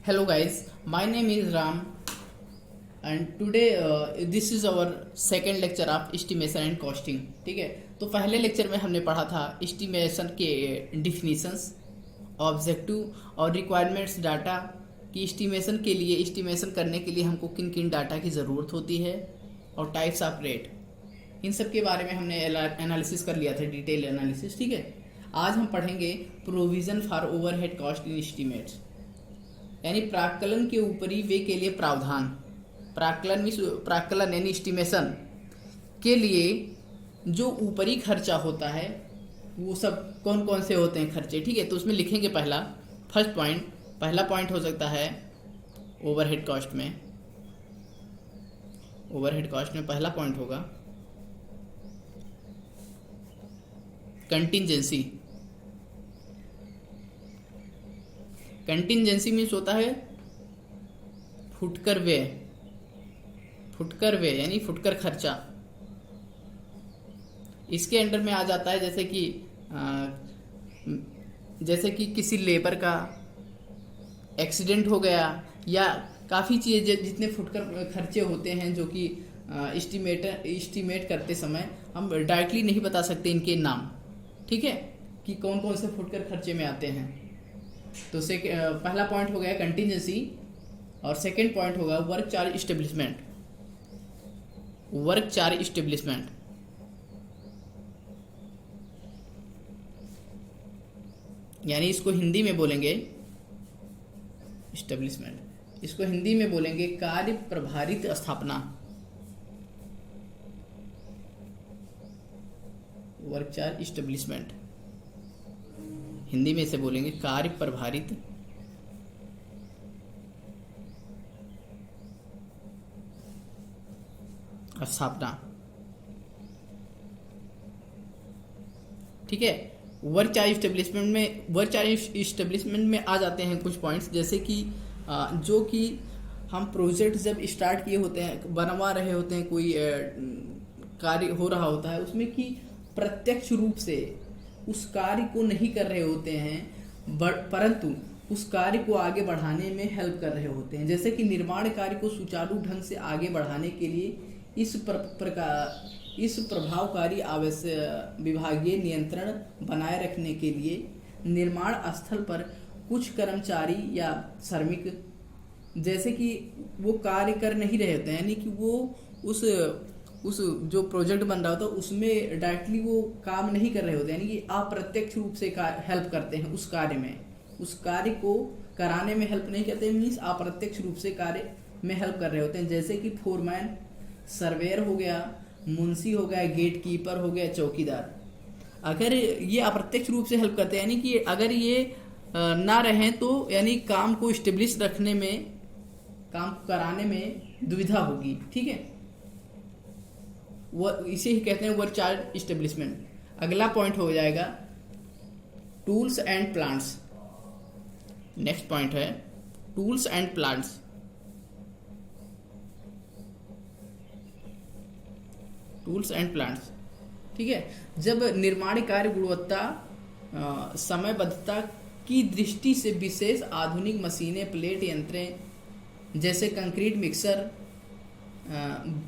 Hello guys, my name is Ram and today this is our second lecture of estimation and costing. ठीक है, तो पहले lecture में हमने पढ़ा था एस्टिमेशन के डिफिनीशंस, ऑब्जेक्टिव और रिक्वायरमेंट्स डाटा की एस्टिमेशन के लिए एस्टिमेशन करने के लिए हमको किन किन डाटा की ज़रूरत होती है और टाइप्स ऑफ रेट, इन सब के बारे में हमने एनालिसिस कर लिया था, डिटेल एनालिसिस. ठीक है, आज हम पढ़ेंगे provision for overhead cost in estimates, यानी प्राक्कलन के ऊपरी व्यय के लिए प्रावधान. प्राक्कलन यानी एस्टिमेशन के लिए जो ऊपरी खर्चा होता है वो सब कौन कौन से होते हैं खर्चे. ठीक है, तो उसमें लिखेंगे पहला पॉइंट हो सकता है ओवरहेड कॉस्ट में. ओवरहेड कॉस्ट में पहला पॉइंट होगा कंटिंजेंसी. कंटिंजेंसी मीन्स होता है फुटकर व्यय यानी फुटकर खर्चा. इसके अंडर में आ जाता है जैसे कि किसी लेबर का एक्सीडेंट हो गया या काफ़ी चीज़ें जितने फुटकर खर्चे होते हैं जो कि एस्टिमेट करते समय हम डायरेक्टली नहीं बता सकते इनके नाम. ठीक है, कि कौन कौन से फुटकर खर्चे में आते हैं. तो पहला पॉइंट हो गया कंटिजेंसी और सेकंड पॉइंट होगा वर्क चार्ज इस्टेब्लिशमेंट. यानी इसको हिंदी में बोलेंगे इस्टेब्लिशमेंट, इसको हिंदी में बोलेंगे कार्य प्रभारित स्थापना. वर्क चार्ज इस्टेब्लिशमेंट हिंदी में इसे बोलेंगे कार्य प्रभारित स्थापना. ठीक है, वर्क चार्ज इस्टेब्लिशमेंट में आ जाते हैं कुछ पॉइंट्स, जैसे कि जो कि हम प्रोजेक्ट जब स्टार्ट किए होते हैं, बनवा रहे होते हैं, कोई कार्य हो रहा होता है, उसमें कि प्रत्यक्ष रूप से उस कार्य को नहीं कर रहे होते हैं परंतु उस कार्य को आगे बढ़ाने में हेल्प कर रहे होते हैं. जैसे कि निर्माण कार्य को सुचारू ढंग से आगे बढ़ाने के लिए इस प्रभावकारी आवश्यक विभागीय नियंत्रण बनाए रखने के लिए निर्माण स्थल पर कुछ कर्मचारी या श्रमिक जैसे कि वो कार्य कर नहीं रहे होते हैं, यानी कि वो उस जो प्रोजेक्ट बन रहा होता है उसमें डायरेक्टली वो काम नहीं कर रहे होते, यानी कि अप्रत्यक्ष रूप से हेल्प करते हैं उस कार्य में. उस कार्य को कराने में हेल्प नहीं करते, मीन्स अप्रत्यक्ष रूप से कार्य में हेल्प कर रहे होते हैं. जैसे कि फोरमैन, सर्वेयर हो गया, मुंशी हो गया, गेट कीपर हो गया, चौकीदार. अगर ये अप्रत्यक्ष रूप से हेल्प करते हैं, यानी कि अगर ये ना रहें तो यानी काम को स्टेब्लिश रखने में, काम कराने में दुविधा होगी. ठीक है, वो इसे ही कहते हैं वर्क चार्ज इस्टेब्लिशमेंट. अगला पॉइंट हो जाएगा tools and plants. Next point है टूल्स एंड प्लांट्स. ठीक है, जब निर्माण कार्य गुणवत्ता समयबद्धता की दृष्टि से विशेष आधुनिक मशीनें, प्लेट यंत्रें जैसे concrete mixer,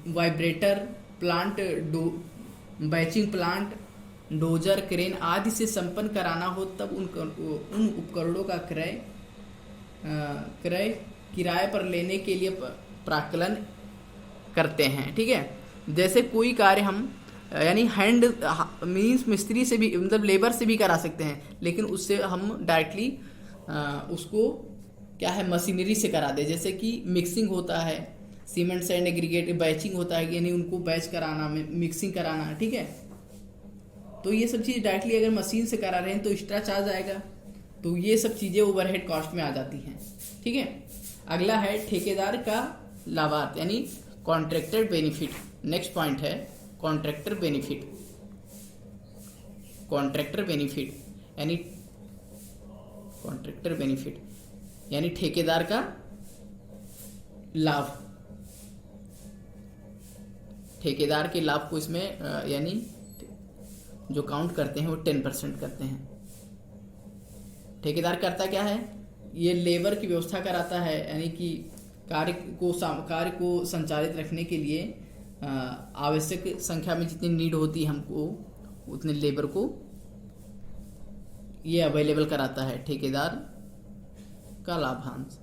vibrator plant, batching plant, dozer, crane आदि से संपन्न कराना हो, तब उन उपकरणों का क्रय किराए पर लेने के लिए प्राक्कलन करते हैं. ठीक है, जैसे कोई कार्य हम यानी हैंड मीन्स मिस्त्री से भी, मतलब लेबर से भी करा सकते हैं, लेकिन उससे हम डायरेक्टली उसको क्या है मशीनरी से करा दे. जैसे कि मिक्सिंग होता है, सीमेंट सैंड एग्रीगेट, बैचिंग होता है, यानी उनको बैच कराना, मिक्सिंग कराना. ठीक है, तो ये सब चीज़ डायरेक्टली अगर मशीन से करा रहे हैं तो एक्स्ट्रा चार्ज आएगा. तो ये सब चीज़ें ओवरहेड कॉस्ट में आ जाती हैं. ठीक है, अगला है ठेकेदार का लाभार्थ यानी कॉन्ट्रैक्टर बेनिफिट. नेक्स्ट पॉइंट है कॉन्ट्रैक्टर बेनिफिट यानी ठेकेदार का लाभ. ठेकेदार के लाभ को इसमें यानी जो काउंट करते हैं वो 10% करते हैं. ठेकेदार करता क्या है, ये लेबर की व्यवस्था कराता है, यानी कि कार्य को संचालित रखने के लिए आवश्यक संख्या में जितनी नीड होती है हमको उतने लेबर को ये अवेलेबल कराता है ठेकेदार का लाभांश।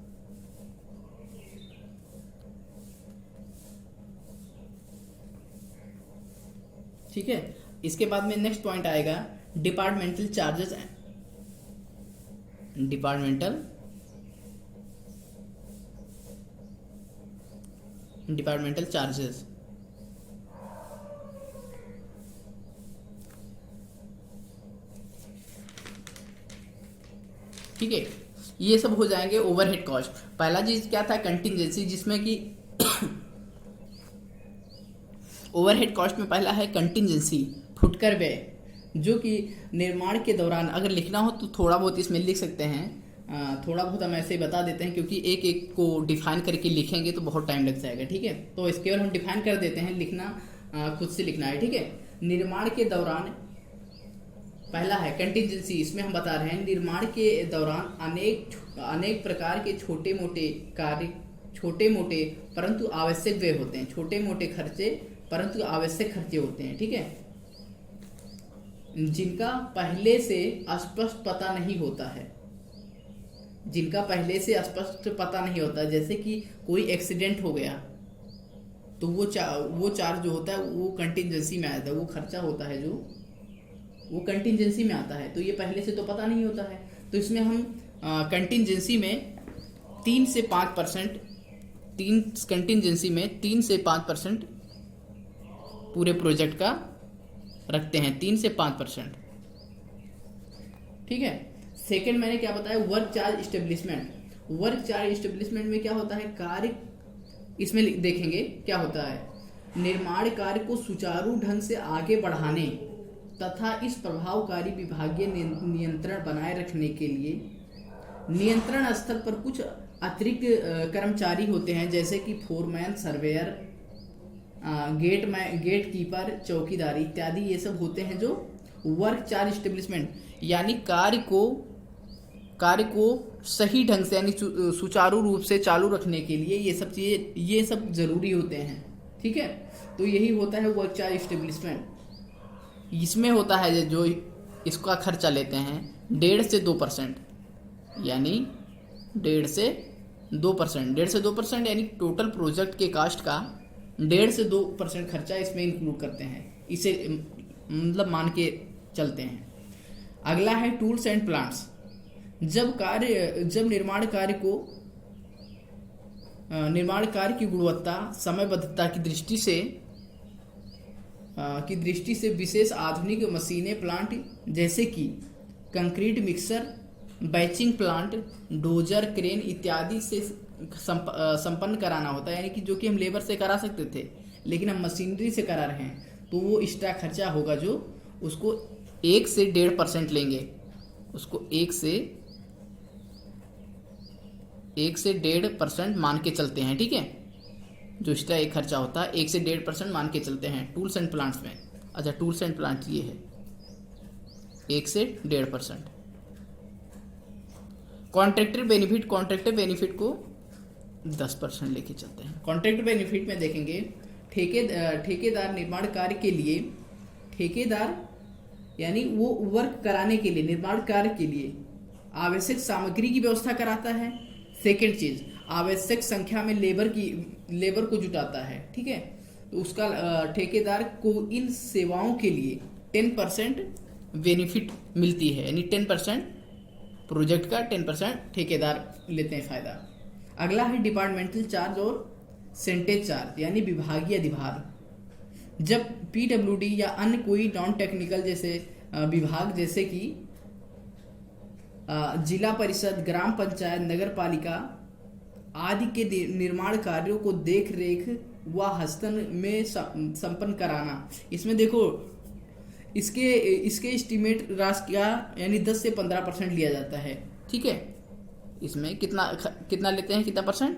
ठीक है, इसके बाद में नेक्स्ट पॉइंट आएगा डिपार्टमेंटल चार्जेस। डिपार्टमेंटल चार्जेस ठीक है, ये सब हो जाएंगे ओवरहेड कॉस्ट। पहला चीज क्या था, कंटिंजेंसी, जिसमें कि ओवरहेड कॉस्ट में पहला है कंटिंजेंसी, फुटकर व्यय, जो कि निर्माण के दौरान अगर लिखना हो तो थोड़ा बहुत इसमें लिख सकते हैं, थोड़ा बहुत हम ऐसे ही बता देते हैं क्योंकि एक एक को डिफाइन करके लिखेंगे तो बहुत टाइम लग जाएगा। ठीक है, तो इस केवल हम डिफाइन कर देते हैं, लिखना खुद से लिखना है। ठीक है, निर्माण के दौरान पहला है कंटिंजेंसी, इसमें हम बता रहे हैं निर्माण के दौरान अनेक प्रकार के छोटे मोटे परंतु आवश्यक व्यय होते हैं, छोटे मोटे खर्चे परंतु आवश्यक खर्चे होते हैं। ठीक है, जिनका पहले से स्पष्ट पता नहीं होता है, जैसे कि कोई एक्सीडेंट हो गया तो वो चार्ज जो होता है वो कंटिंजेंसी में आता है, वो खर्चा होता है जो वो कंटिंजेंसी में आता है, तो ये पहले से तो पता नहीं होता है। तो इसमें हम कंटिंजेंसी में 3 से 5% कंटिंजेंसी में 3 से 5% पूरे प्रोजेक्ट का रखते हैं, 3 से 5%। ठीक है, सेकंड मैंने क्या बताया, वर्क चार्ज इस्टेब्लिशमेंट में क्या होता है, कार्य, इसमें देखेंगे क्या होता है, निर्माण कार्य को सुचारू ढंग से आगे बढ़ाने तथा इस प्रभावकारी विभागीय नियंत्रण बनाए रखने के लिए नियंत्रण स्तर पर कुछ अतिरिक्त कर्मचारी होते हैं, जैसे कि फोरमैन, सर्वेयर, गेट कीपर, चौकीदारी इत्यादि, ये सब होते हैं जो वर्क चार्ज इस्टेब्लिशमेंट, यानी कार्य को सही ढंग से यानी सुचारू रूप से चालू रखने के लिए ये सब जरूरी होते हैं। ठीक है, तो यही होता है वर्क चार्ज इस्टेब्लिशमेंट। इसमें होता है जो इसका खर्चा लेते हैं 1.5 से 2%, यानी 1.5 से 2%, यानी टोटल प्रोजेक्ट के कास्ट का 1.5 से 2% खर्चा इसमें इंक्लूड करते हैं, इसे मतलब मान के चलते हैं। अगला है टूल्स एंड प्लांट्स। जब निर्माण कार्य की गुणवत्ता, समयबद्धता की दृष्टि से विशेष आधुनिक मशीनें, प्लांट जैसे कि concrete mixer, batching plant, dozer, crane इत्यादि से संपन्न कराना होता है, यानी कि जो कि हम लेबर से करा सकते थे लेकिन हम मशीनरी से करा रहे हैं, तो वो एक्स्ट्रा खर्चा होगा जो उसको 1 से 1.5% लेंगे, उसको 1 से 1.5% मान के चलते हैं। ठीक है, जो एक्स्ट्रा एक खर्चा होता है 1 से 1.5% मान के चलते हैं टूल्स एंड प्लांट्स में। अच्छा, टूल्स एंड प्लांट्स ये है 1 से 1.5%। कॉन्ट्रैक्टर बेनिफिट को 10% लेके चलते हैं। कॉन्ट्रैक्टर बेनिफिट में देखेंगे ठेकेदार निर्माण कार्य के लिए, ठेकेदार यानी वो वर्क कराने के लिए, निर्माण कार्य के लिए आवश्यक सामग्री की व्यवस्था कराता है। सेकेंड चीज, आवश्यक संख्या में लेबर को जुटाता है। ठीक है, तो उसका ठेकेदार को इन सेवाओं के लिए 10% बेनिफिट मिलती है, यानी 10% प्रोजेक्ट का 10% ठेकेदार लेते हैं फायदा। अगला है डिपार्टमेंटल चार्ज और सेंटेज चार्ज, यानी विभागीय अधिभार। जब पीडब्ल्यूडी या अन्य कोई नॉन टेक्निकल जैसे विभाग, जैसे कि जिला परिषद, ग्राम पंचायत, नगर पालिका आदि के निर्माण कार्यों को देख रेख व हस्तन में संपन्न कराना, इसमें देखो इसके एस्टिमेट राशि का यानी 10 से 15% लिया जाता है। ठीक है, इसमें कितना लेते हैं, कितना परसेंट,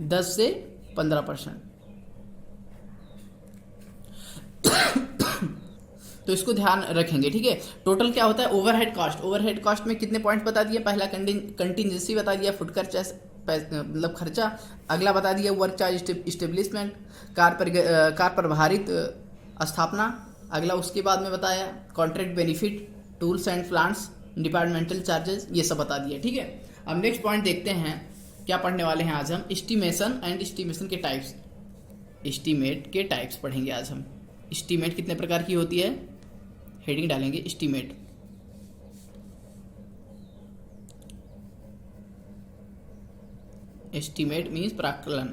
10 से 15%। तो इसको ध्यान रखेंगे, ठीक है। टोटल क्या होता है, ओवरहेड कॉस्ट। ओवरहेड कॉस्ट में कितने पॉइंट बता दिए, पहला कंटिजेंसी बता दिया, फुट खर्चा मतलब खर्चा। अगला बता दिया वर्क चार्ज इस्टेब्लिशमेंट, कार पर भारित स्थापना। अगला उसके बाद में बताया contract benefit, tools and plants, departmental charges, ये सब बता दिया, ठीक है। अब नेक्स्ट पॉइंट देखते हैं क्या पढ़ने वाले हैं आज हम, एस्टिमेशन एंड एस्टिमेशन के टाइप्स। एस्टीमेट के टाइप्स पढ़ेंगे आज हम। एस्टीमेट कितने प्रकार की होती है, हेडिंग डालेंगे एस्टीमेट। एस्टीमेट मीन्स प्राक्कलन।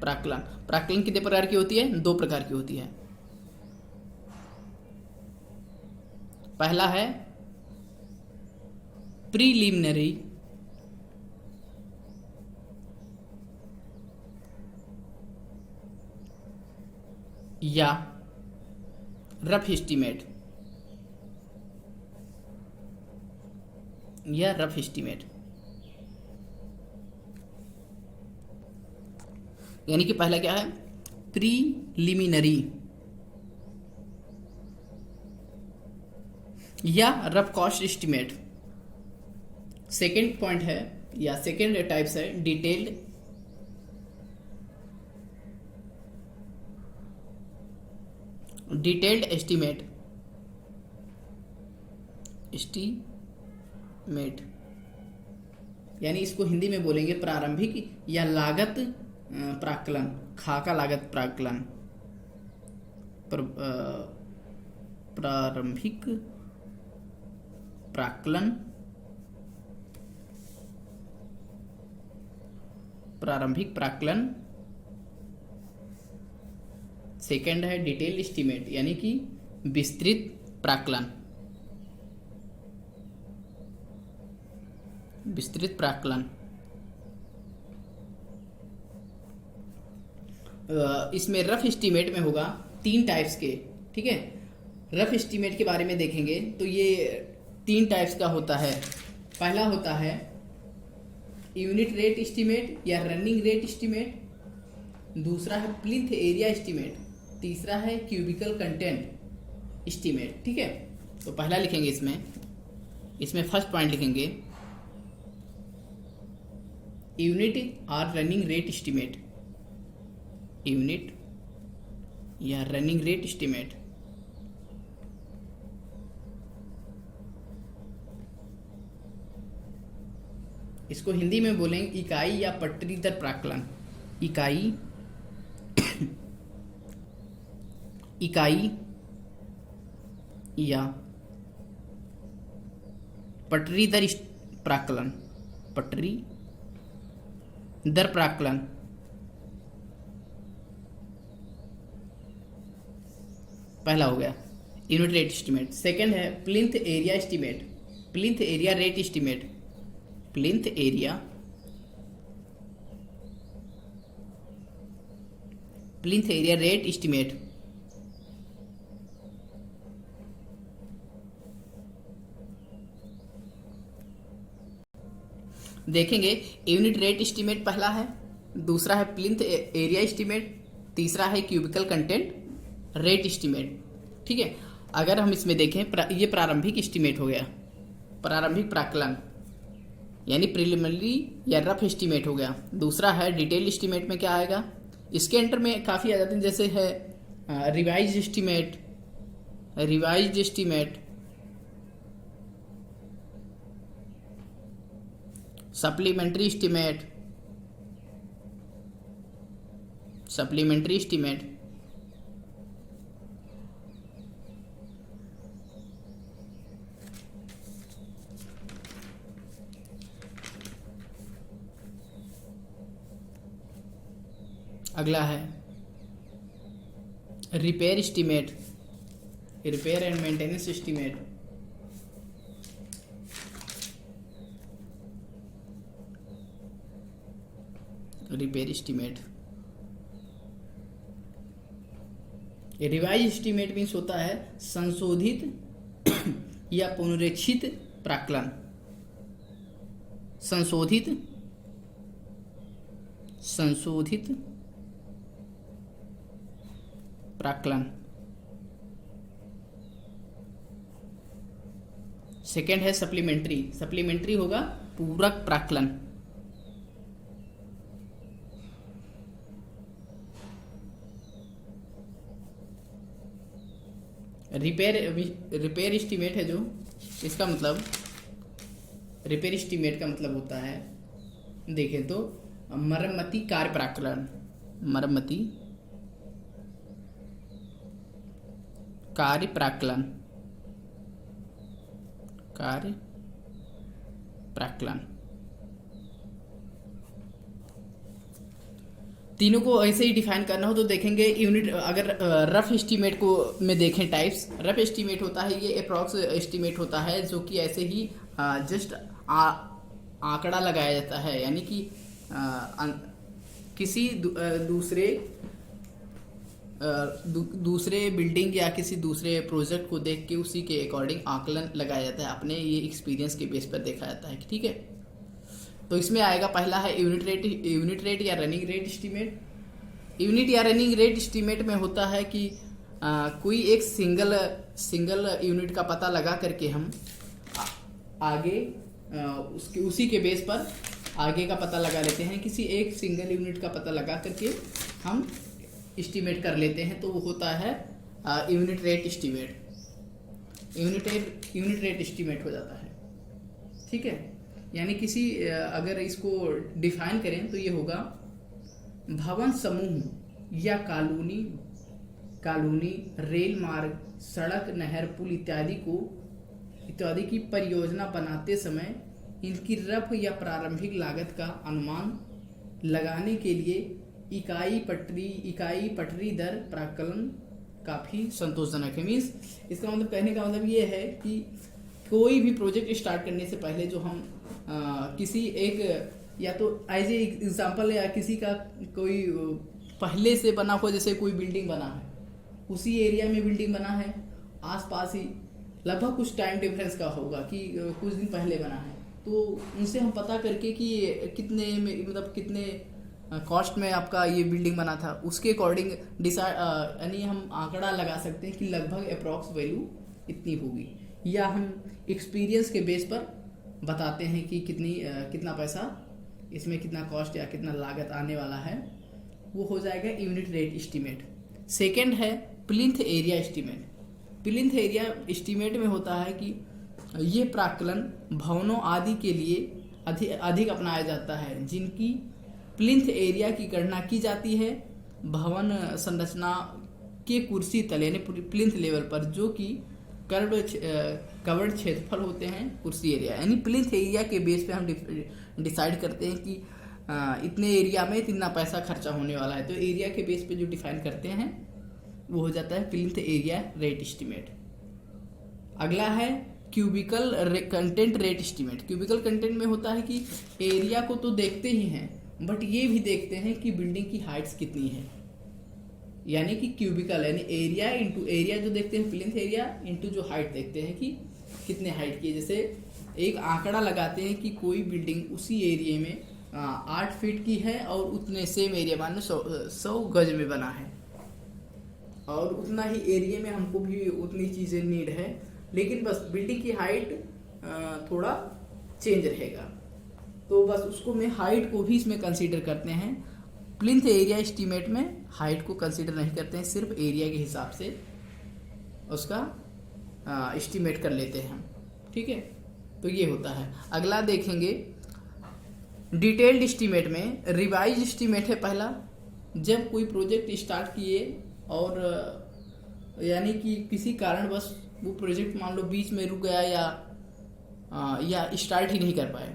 प्राक्कलन, प्राक्कलन कितने प्रकार की होती है, 2 प्रकार की होती है। पहला है प्रीलिमिनरी या रफ एस्टीमेट, या रफ एस्टीमेट। यानी कि पहला क्या है, प्रीलिमिनरी या rough cost estimate. Second point है या सेकेंड टाइप्स है डिटेल्ड एस्टीमेट। एस्टीमेट यानी इसको हिंदी में बोलेंगे प्रारंभिक या लागत प्राक्कलन, खाका लागत प्राक्कलन। प्रारंभिक प्राक्कलन, प्रारंभिक प्राक्कलन। सेकंड है डिटेल एस्टीमेट यानी कि विस्तृत प्राक्कलन, विस्तृत प्राक्कलन। इसमें रफ एस्टीमेट में होगा 3 टाइप्स के, ठीक है। रफ एस्टीमेट के बारे में देखेंगे तो ये 3 टाइप्स का होता है। पहला होता है यूनिट रेट एस्टीमेट या रनिंग रेट एस्टीमेट, दूसरा है प्लिंथ एरिया एस्टीमेट, तीसरा है क्यूबिकल कंटेंट एस्टीमेट, ठीक है। तो पहला लिखेंगे इसमें फर्स्ट पॉइंट लिखेंगे यूनिट और रनिंग रेट एस्टीमेट, यूनिट या रनिंग रेट एस्टीमेट। इसको हिंदी में बोलेंगे इकाई या पटरी दर प्राक्कलन। इकाई इकाई या पटरी दर प्राक्कलन, पटरी दर प्राक्कलन। पहला हो गया यूनिट रेट एस्टीमेट। सेकंड है plinth area estimate, plinth area rate estimate, plinth area, plinth area rate estimate. देखेंगे यूनिट रेट एस्टीमेट पहला है, दूसरा है प्लिंथ एरिया एस्टीमेट, तीसरा है क्यूबिकल कंटेंट रेट एस्टीमेट, ठीक है। अगर हम इसमें देखें ये प्रारंभिक एस्टीमेट हो गया, प्रारंभिक प्राक्कलन यानी प्रिलिमिनरी या रफ एस्टीमेट हो गया। दूसरा है डिटेल एस्टीमेट में क्या आएगा, इसके अंडर में काफ़ी आ जाते हैं, जैसे है revise estimate, revise estimate, supplementary estimate, supplementary estimate. अगला है repair estimate, repair and maintenance estimate. Repair estimate. Revise estimate means होता है संशोधित या पुनरीक्षित प्राक्कलन, संशोधित प्राक्कलन। सेकेंड है सप्लीमेंट्री, सप्लीमेंट्री होगा पूरक प्राक्कलन। रिपेयर एस्टीमेट है जो, इसका मतलब रिपेयर एस्टीमेट का मतलब होता है, देखें तो मरम्मती कार्य प्राक्कलन, मरम्मती कार्य प्राक्कलन, कार्य प्राक्कलन। तीनों को ऐसे ही डिफाइन करना हो तो देखेंगे यूनिट, अगर रफ एस्टीमेट को में देखें टाइप्स, रफ एस्टीमेट होता है ये अप्रॉक्स एस्टीमेट होता है जो कि ऐसे ही जस्ट आंकड़ा लगाया जाता है, यानी कि किसी दूसरे बिल्डिंग या किसी दूसरे प्रोजेक्ट को देख के उसी के अकॉर्डिंग आकलन लगाया जाता है, अपने ये एक्सपीरियंस के बेस पर देखा जाता है, ठीक है। तो इसमें आएगा पहला है यूनिट रेट या रनिंग रेट एस्टीमेट। यूनिट या रनिंग रेट एस्टीमेट में होता है कि कोई एक सिंगल यूनिट का पता लगा करके हम आगे उसी के बेस पर आगे का पता लगा लेते हैं, किसी एक सिंगल यूनिट का पता लगा करके हम एस्टीमेट कर लेते हैं, तो वो होता है unit rate estimate. Unit rate estimate हो जाता है, ठीक है। यानी किसी अगर इसको डिफाइन करें तो ये होगा भवन समूह या कॉलोनी रेल मार्ग, सड़क, नहर, पुल इत्यादि की परियोजना बनाते समय इनकी रफ या प्रारंभिक लागत का अनुमान लगाने के लिए इकाई पटरी दर प्राक्कलन काफ़ी संतोषजनक है। मीन्स इसका मतलब, कहने का मतलब ये है कि कोई भी प्रोजेक्ट स्टार्ट करने से पहले जो हम किसी एक, या तो एज ए एग्जाम्पल, या किसी का कोई पहले से बना हुआ, जैसे कोई बिल्डिंग बना है, उसी एरिया में बिल्डिंग बना है, आसपास ही लगभग कुछ टाइम डिफरेंस का होगा कि कुछ दिन पहले बना है, तो उनसे हम पता करके कि कितने में, मतलब कितने कॉस्ट में आपका ये बिल्डिंग बना था, उसके अकॉर्डिंग डिसाइड, यानी हम आंकड़ा लगा सकते हैं कि लगभग अप्रॉक्स वैल्यू इतनी होगी, या हम एक्सपीरियंस के बेस पर बताते हैं कि कितना पैसा इसमें, कितना कॉस्ट या कितना लागत आने वाला है, वो हो जाएगा यूनिट रेट एस्टीमेट। सेकेंड है plinth area estimate. Plinth area estimate में होता है कि ये प्राक्कलन भवनों आदि के लिए अधिक अपनाया जाता है, जिनकी प्लिंथ एरिया की गणना की जाती है भवन संरचना के कुर्सी तले, यानी प्लिंथ लेवल पर, जो कि कवर्ड क्षेत्रफल होते हैं कुर्सी एरिया, यानी प्लिंथ एरिया के बेस पे हम डिसाइड करते हैं कि इतने एरिया में इतना पैसा खर्चा होने वाला है, तो एरिया के बेस पे जो डिफाइन करते हैं वो हो जाता है प्लिंथ एरिया रेट एस्टीमेट। अगला है cubical content rate estimate. Cubical content में होता है कि एरिया को तो देखते ही हैं, बट ये भी देखते हैं कि बिल्डिंग की हाइट्स कितनी है, यानी कि क्यूबिकल यानी एरिया इंटू एरिया जो देखते हैं, प्लिंथ एरिया इंटू जो हाइट देखते हैं कि कितने हाइट की है। जैसे एक आंकड़ा लगाते हैं कि कोई बिल्डिंग उसी एरिया में 8 फीट की है और उतने सेम एरिया मान लो 100 गज में बना है, और उतना ही एरिया में हमको भी उतनी चीज़ें नीड है, लेकिन बस बिल्डिंग की हाइट थोड़ा चेंज रहेगा, तो बस उसको मैं हाइट को भी इसमें कंसीडर करते हैं। प्लिंथ एरिया एस्टीमेट में हाइट को कंसीडर नहीं करते हैं, सिर्फ एरिया के हिसाब से उसका एस्टीमेट कर लेते हैं, ठीक है। तो ये होता है। अगला देखेंगे डिटेल्ड एस्टीमेट में रिवाइज एस्टीमेट है पहला। जब कोई प्रोजेक्ट स्टार्ट किए और यानी कि किसी कारणवश वो प्रोजेक्ट मान लो बीच में रुक गया या स्टार्ट ही नहीं कर पाए,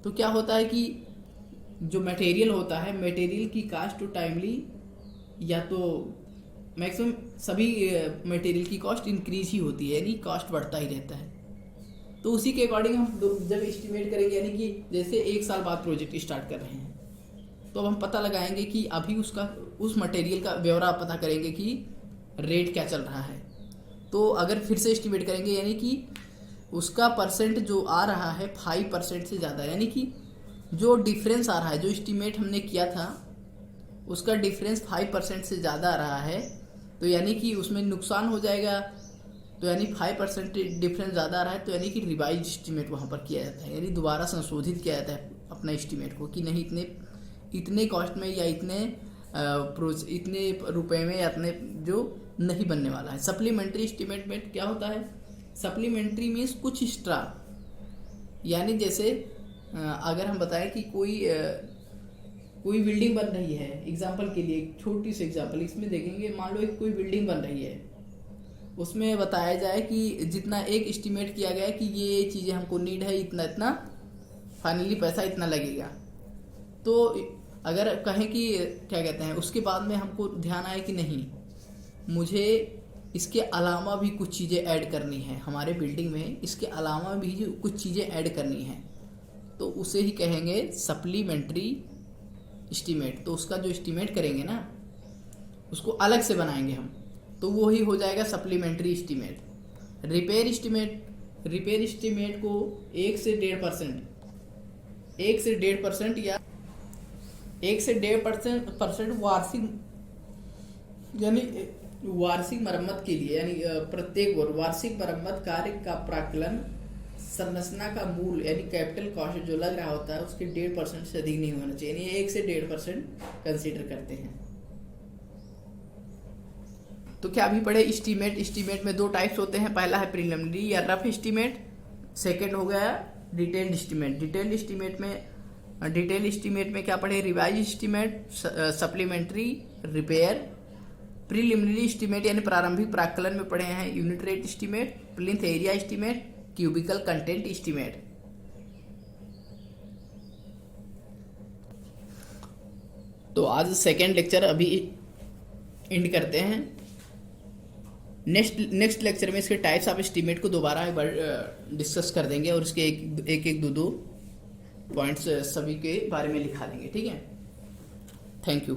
तो क्या होता है कि जो मटेरियल होता है, मटेरियल की कास्ट तो टाइमली, या तो मैक्सिमम सभी मटेरियल की कॉस्ट इंक्रीज ही होती है, यानी कॉस्ट बढ़ता ही रहता है। तो उसी के अकॉर्डिंग हम जब एस्टिमेट करेंगे, यानी कि जैसे 1 साल बाद प्रोजेक्ट स्टार्ट कर रहे हैं, तो अब हम पता लगाएंगे कि अभी उस मटेरियल का ब्यौरा पता करेंगे कि रेट क्या चल रहा है। तो अगर फिर से एस्टिमेट करेंगे, यानी कि उसका परसेंट जो आ रहा है 5% से ज़्यादा, यानी कि जो डिफरेंस आ रहा है, जो एस्टिमेट हमने किया था उसका डिफरेंस 5% से ज़्यादा आ रहा है, तो यानी कि उसमें नुकसान हो जाएगा, तो यानी 5% डिफरेंस ज़्यादा आ रहा है, तो यानी कि रिवाइज एस्टीमेट वहाँ पर किया जाता है, यानी दोबारा संशोधित किया जाता है अपना एस्टीमेट को कि नहीं इतने कॉस्ट में या इतने रुपए में या इतने जो नहीं बनने वाला है। सप्लीमेंट्री एस्टीमेट में क्या होता है? सप्लीमेंट्री मीन्स कुछ एक्स्ट्रा, यानी जैसे अगर हम बताएं कि कोई बिल्डिंग बन रही है, एग्जाम्पल के लिए एक छोटी सी एग्जाम्पल इसमें देखेंगे, मान लो एक कोई बिल्डिंग बन रही है, उसमें बताया जाए कि जितना एक एस्टीमेट किया गया कि ये चीज़ें हमको नीड है, इतना इतना फाइनली पैसा इतना लगेगा। तो अगर कहें कि क्या कहते हैं, उसके बाद में हमको ध्यान आए कि नहीं, मुझे इसके अलावा भी कुछ चीज़ें ऐड करनी है हमारे बिल्डिंग में, इसके अलावा भी कुछ चीज़ें ऐड करनी है, तो उसे ही कहेंगे सप्लीमेंट्री एस्टीमेट। तो उसका जो एस्टीमेट करेंगे ना, उसको अलग से बनाएंगे हम, तो वो ही हो जाएगा सप्लीमेंट्री एस्टीमेट। रिपेयर एस्टीमेट को 1 से 1.5% या 1 से 1.5% वार्षिक मरम्मत के लिए, यानी प्रत्येक वार्षिक मरम्मत कार्य का प्राक्कलन संरचना का मूल यानी कैपिटल कॉस्ट जो लग रहा होता है उसके 1.5% से अधिक नहीं होना चाहिए, यानी 1 से 1.5% कंसीडर करते हैं। तो क्या अभी पढ़े एस्टीमेट में 2 टाइप्स होते हैं, पहला है प्रीलिमिनरी या रफ एस्टीमेट, सेकंड हो गया डिटेल्ड एस्टीमेट। डिटेल एस्टीमेट में क्या पढ़े? Revise estimate, supplementary, repair. Preliminary estimate यानी प्रारंभिक प्राक्कलन में पढ़े हैं unit rate estimate, plinth area estimate, cubical content estimate. तो आज सेकेंड लेक्चर अभी एंड करते हैं। नेक्स्ट लेक्चर में इसके टाइप्स ऑफ एस्टीमेट को दोबारा एक बार डिस्कस कर देंगे और इसके एक दो पॉइंट्स सभी के बारे में लिखा देंगे। ठीक है, थैंक यू।